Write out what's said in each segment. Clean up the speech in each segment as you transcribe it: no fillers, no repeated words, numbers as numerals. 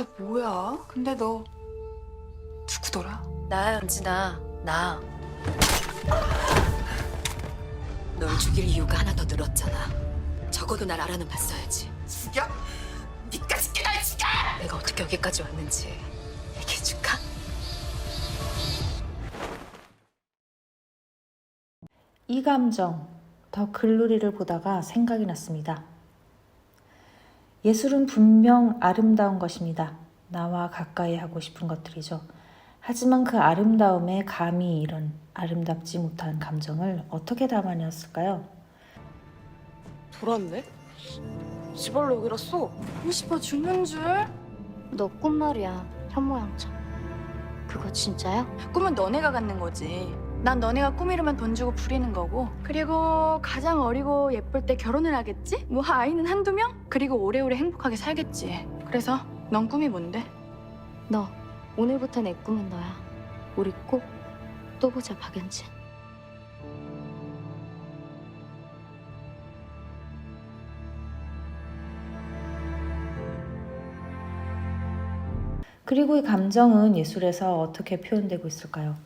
다 뭐야? 근데 너 누구더라? 나야, 연진아. 나. 널 죽일 이유가 하나 더 늘었잖아. 적어도 날 알아는 봤어야지. 죽여? 니가 죽게 날 죽여! 내가 어떻게 여기까지 왔는지 얘기해줄까? 이 감정, 더 글루리를 보다가 생각이 났습니다. 예술은 분명 아름다운 것입니다. 나와 가까이 하고 싶은 것들이죠. 하지만 그 아름다움에 감히 이런 아름답지 못한 감정을 어떻게 담아냈을까요? 돌았네? 시발로 여기 갔어? 보고 싶어 죽는 줄? 너 꿈 말이야, 현모양처. 그거 진짜야? 꿈은 너네가 갖는 거지. 난 너네가 꿈 이루면 돈 주고 부리는 거고. 그리고 가장 어리고 예쁠 때 결혼을 하겠지? 뭐 아이는 한두 명? 그리고 오래오래 행복하게 살겠지. 그래서 넌 꿈이 뭔데? 너, 오늘부터 내 꿈은 너야. 우리 꼭 또 보자, 박연진. 그리고 이 감정은 예술에서 어떻게 표현되고 있을까요?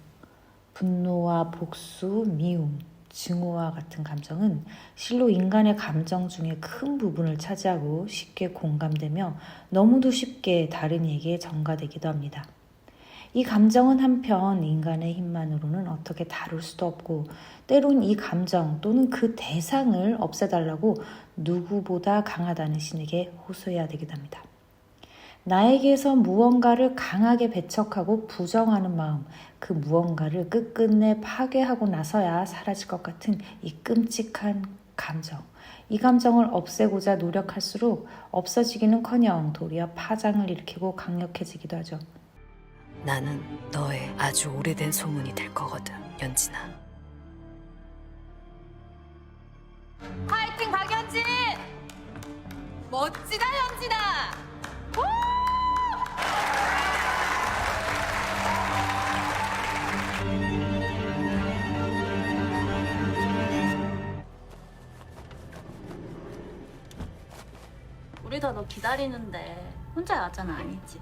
분노와 복수, 미움, 증오와 같은 감정은 실로 인간의 감정 중에 큰 부분을 차지하고 쉽게 공감되며 너무도 쉽게 다른 이에게 전가되기도 합니다. 이 감정은 한편 인간의 힘만으로는 어떻게 다룰 수도 없고 때론 이 감정 또는 그 대상을 없애달라고 누구보다 강하다는 신에게 호소해야 되기도 합니다. 나에게서 무언가를 강하게 배척하고 부정하는 마음, 그 무언가를 끝끝내 파괴하고 나서야 사라질 것 같은 이 끔찍한 감정. 이 감정을 없애고자 노력할수록 없어지기는커녕 도리어 파장을 일으키고 강력해지기도 하죠. 나는 너의 아주 오래된 소문이 될 거거든, 연진아. 파이팅 박연진! 멋지다 연진아! 우리 다 너 기다리는데 혼자 야자는 아니지?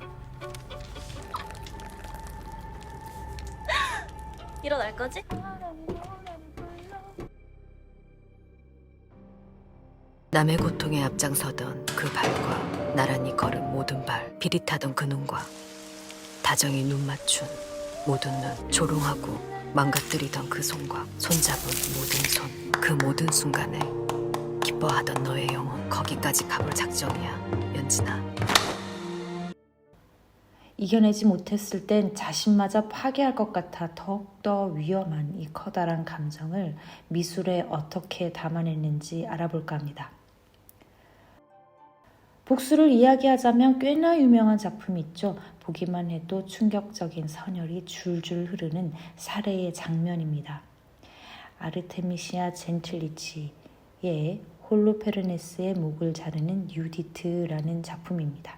일어날 거지? 남의 고통에 앞장서던 그 발과 나란히 걸은 모든 발, 비릿하던 그 눈과 다정히 눈 맞춘 모든 눈, 조롱하고 망가뜨리던 그 손과 손잡은 모든 손, 그 모든 순간에 기뻐하던 너의 영혼, 거기까지 가볼 작정이야, 연진아. 이겨내지 못했을 땐 자신마저 파괴할 것 같아 더욱더 위험한 이 커다란 감정을 미술에 어떻게 담아냈는지 알아볼까 합니다. 복수를 이야기하자면 꽤나 유명한 작품이 있죠. 보기만 해도 충격적인 선혈이 줄줄 흐르는 살해의 장면입니다. 아르테미시아 젠틀리치의 홀로페르네스의 목을 자르는 유디트라는 작품입니다.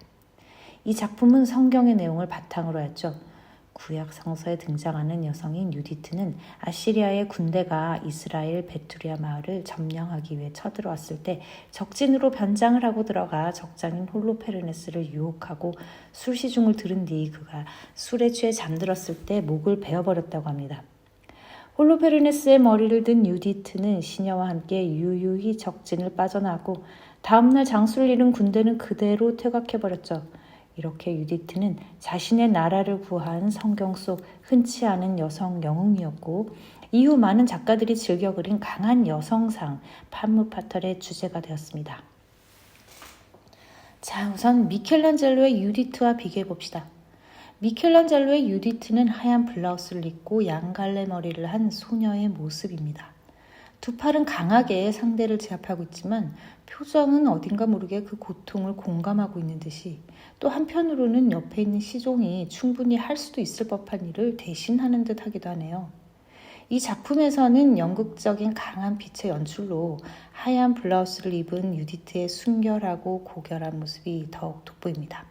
이 작품은 성경의 내용을 바탕으로 했죠. 구약 성서에 등장하는 여성인 유디트는 아시리아의 군대가 이스라엘 베투리아 마을을 점령하기 위해 쳐들어왔을 때 적진으로 변장을 하고 들어가 적장인 홀로페르네스를 유혹하고 술시중을 들은 뒤 그가 술에 취해 잠들었을 때 목을 베어버렸다고 합니다. 홀로페르네스의 머리를 든 유디트는 시녀와 함께 유유히 적진을 빠져나가고 다음날 장수를 잃은 군대는 그대로 퇴각해버렸죠. 이렇게 유디트는 자신의 나라를 구한 성경 속 흔치 않은 여성 영웅이었고 이후 많은 작가들이 즐겨 그린 강한 여성상 판무파털의 주제가 되었습니다. 자, 우선 미켈란젤로의 유디트와 비교해 봅시다. 미켈란젤로의 유디트는 하얀 블라우스를 입고 양갈래 머리를 한 소녀의 모습입니다. 두 팔은 강하게 상대를 제압하고 있지만 표정은 어딘가 모르게 그 고통을 공감하고 있는 듯이 또 한편으로는 옆에 있는 시종이 충분히 할 수도 있을 법한 일을 대신하는 듯 하기도 하네요. 이 작품에서는 연극적인 강한 빛의 연출로 하얀 블라우스를 입은 유디트의 순결하고 고결한 모습이 더욱 돋보입니다.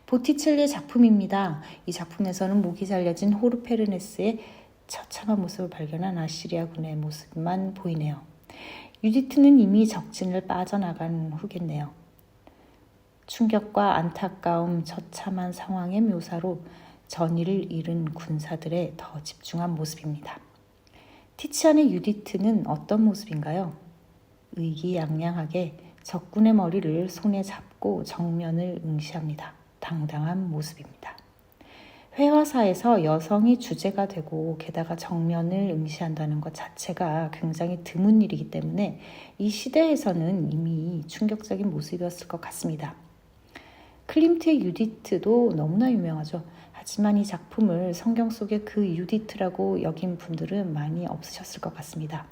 보티첼리의 작품입니다. 이 작품에서는 목이 잘려진 호르페르네스의 처참한 모습을 발견한 아시리아군의 모습만 보이네요. 유디트는 이미 적진을 빠져나간 후겠네요. 충격과 안타까움, 처참한 상황의 묘사로 전의를 잃은 군사들에 더 집중한 모습입니다. 티치안의 유디트는 어떤 모습인가요? 의기양양하게 적군의 머리를 손에 잡고 정면을 응시합니다. 당당한 모습입니다. 회화사에서 여성이 주제가 되고 게다가 정면을 응시한다는 것 자체가 굉장히 드문 일이기 때문에 이 시대에서는 이미 충격적인 모습이었을 것 같습니다. 클림트의 유디트도 너무나 유명하죠. 하지만 이 작품을 성경 속의 그 유디트라고 여긴 분들은 많이 없으셨을 것 같습니다.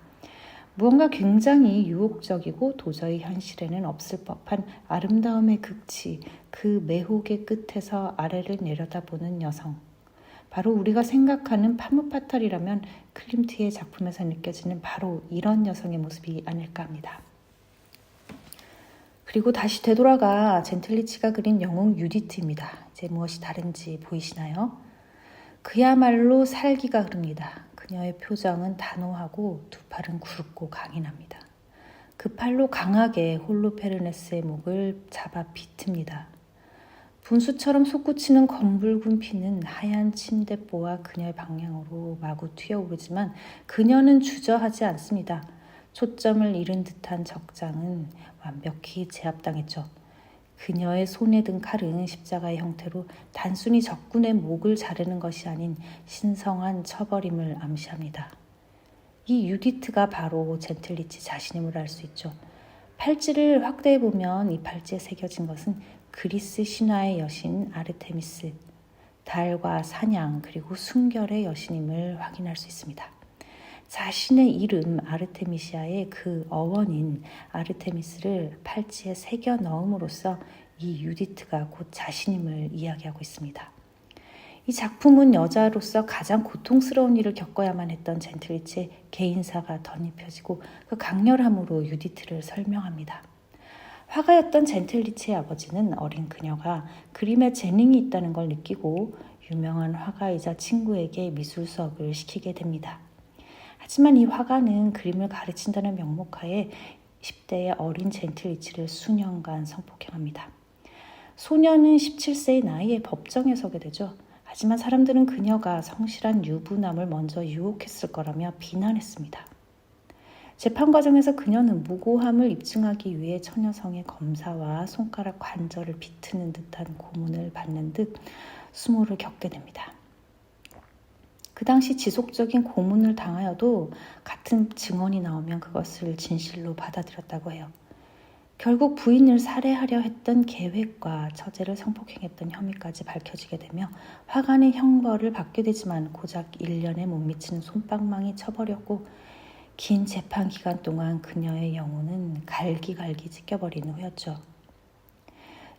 무언가 굉장히 유혹적이고 도저히 현실에는 없을 법한 아름다움의 극치, 그 매혹의 끝에서 아래를 내려다보는 여성. 바로 우리가 생각하는 파무파탈이라면 클림트의 작품에서 느껴지는 바로 이런 여성의 모습이 아닐까 합니다. 그리고 다시 되돌아가 젠틀리치가 그린 영웅 유디트입니다. 이제 무엇이 다른지 보이시나요? 그야말로 살기가 흐릅니다. 그녀의 표정은 단호하고 두 팔은 굵고 강인합니다. 그 팔로 강하게 홀로페르네스의 목을 잡아 비틉니다. 분수처럼 솟구치는 검붉은 피는 하얀 침대보와 그녀의 방향으로 마구 튀어오르지만 그녀는 주저하지 않습니다. 초점을 잃은 듯한 적장은 완벽히 제압당했죠. 그녀의 손에 든 칼은 십자가의 형태로 단순히 적군의 목을 자르는 것이 아닌 신성한 처벌임을 암시합니다. 이 유디트가 바로 젠틀리치 자신임을 알 수 있죠. 팔찌를 확대해 보면 이 팔찌에 새겨진 것은 그리스 신화의 여신 아르테미스, 달과 사냥 그리고 순결의 여신임을 확인할 수 있습니다. 자신의 이름 아르테미시아의 그 어원인 아르테미스를 팔찌에 새겨 넣음으로써 이 유디트가 곧 자신임을 이야기하고 있습니다. 이 작품은 여자로서 가장 고통스러운 일을 겪어야만 했던 젠틀리치의 개인사가 덧입혀지고 그 강렬함으로 유디트를 설명합니다. 화가였던 젠틀리치의 아버지는 어린 그녀가 그림에 재능이 있다는 걸 느끼고 유명한 화가이자 친구에게 미술 수업을 시키게 됩니다. 하지만 이 화가는 그림을 가르친다는 명목하에 10대의 어린 젠틀리치를 수년간 성폭행합니다. 소녀는 17세의 나이에 법정에 서게 되죠. 하지만 사람들은 그녀가 성실한 유부남을 먼저 유혹했을 거라며 비난했습니다. 재판 과정에서 그녀는 무고함을 입증하기 위해 처녀성의 검사와 손가락 관절을 비트는 듯한 고문을 받는 듯 수모를 겪게 됩니다. 그 당시 지속적인 고문을 당하여도 같은 증언이 나오면 그것을 진실로 받아들였다고 해요. 결국 부인을 살해하려 했던 계획과 처제를 성폭행했던 혐의까지 밝혀지게 되며 화관의 형벌을 받게 되지만 고작 1년에 못 미치는 솜방망이 쳐버렸고 긴 재판 기간 동안 그녀의 영혼은 갈기갈기 찢겨버린 후였죠.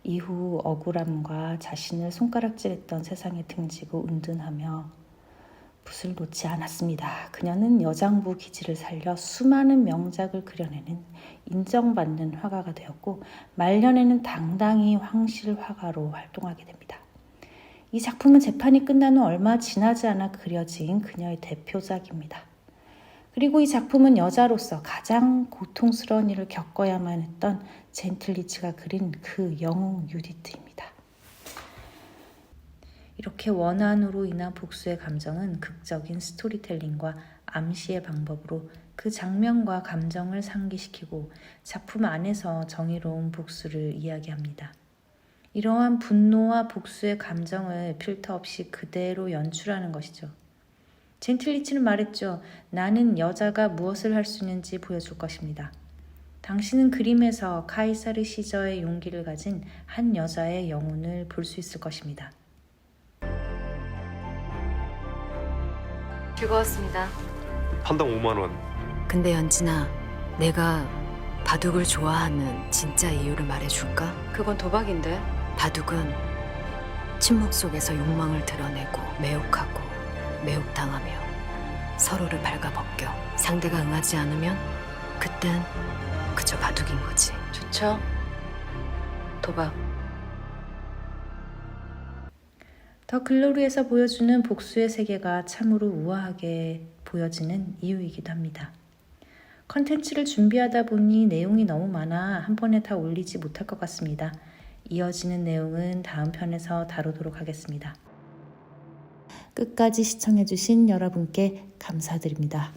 이후 억울함과 자신을 손가락질했던 세상에 등지고 은둔하며 붓을 놓지 않았습니다. 그녀는 여장부 기질을 살려 수많은 명작을 그려내는 인정받는 화가가 되었고 말년에는 당당히 황실 화가로 활동하게 됩니다. 이 작품은 재판이 끝난 후 얼마 지나지 않아 그려진 그녀의 대표작입니다. 그리고 이 작품은 여자로서 가장 고통스러운 일을 겪어야만 했던 젠틀리치가 그린 그 영웅 유디트입니다. 이렇게 원한으로 인한 복수의 감정은 극적인 스토리텔링과 암시의 방법으로 그 장면과 감정을 상기시키고 작품 안에서 정의로운 복수를 이야기합니다. 이러한 분노와 복수의 감정을 필터 없이 그대로 연출하는 것이죠. 젠틀리치는 말했죠. 나는 여자가 무엇을 할 수 있는지 보여줄 것입니다. 당신은 그림에서 카이사르 시저의 용기를 가진 한 여자의 영혼을 볼 수 있을 것입니다. 즐거웠습니다. 판당 5만 원. 근데 연진아, 내가 바둑을 좋아하는 진짜 이유를 말해줄까? 그건 도박인데. 바둑은 침묵 속에서 욕망을 드러내고 매혹하고 매혹당하며 서로를 발가벗겨. 상대가 응하지 않으면 그땐 그저 바둑인 거지. 좋죠? 도박. 더 글로리에서 보여주는 복수의 세계가 참으로 우아하게 보여지는 이유이기도 합니다. 컨텐츠를 준비하다 보니 내용이 너무 많아 한 번에 다 올리지 못할 것 같습니다. 이어지는 내용은 다음 편에서 다루도록 하겠습니다. 끝까지 시청해주신 여러분께 감사드립니다.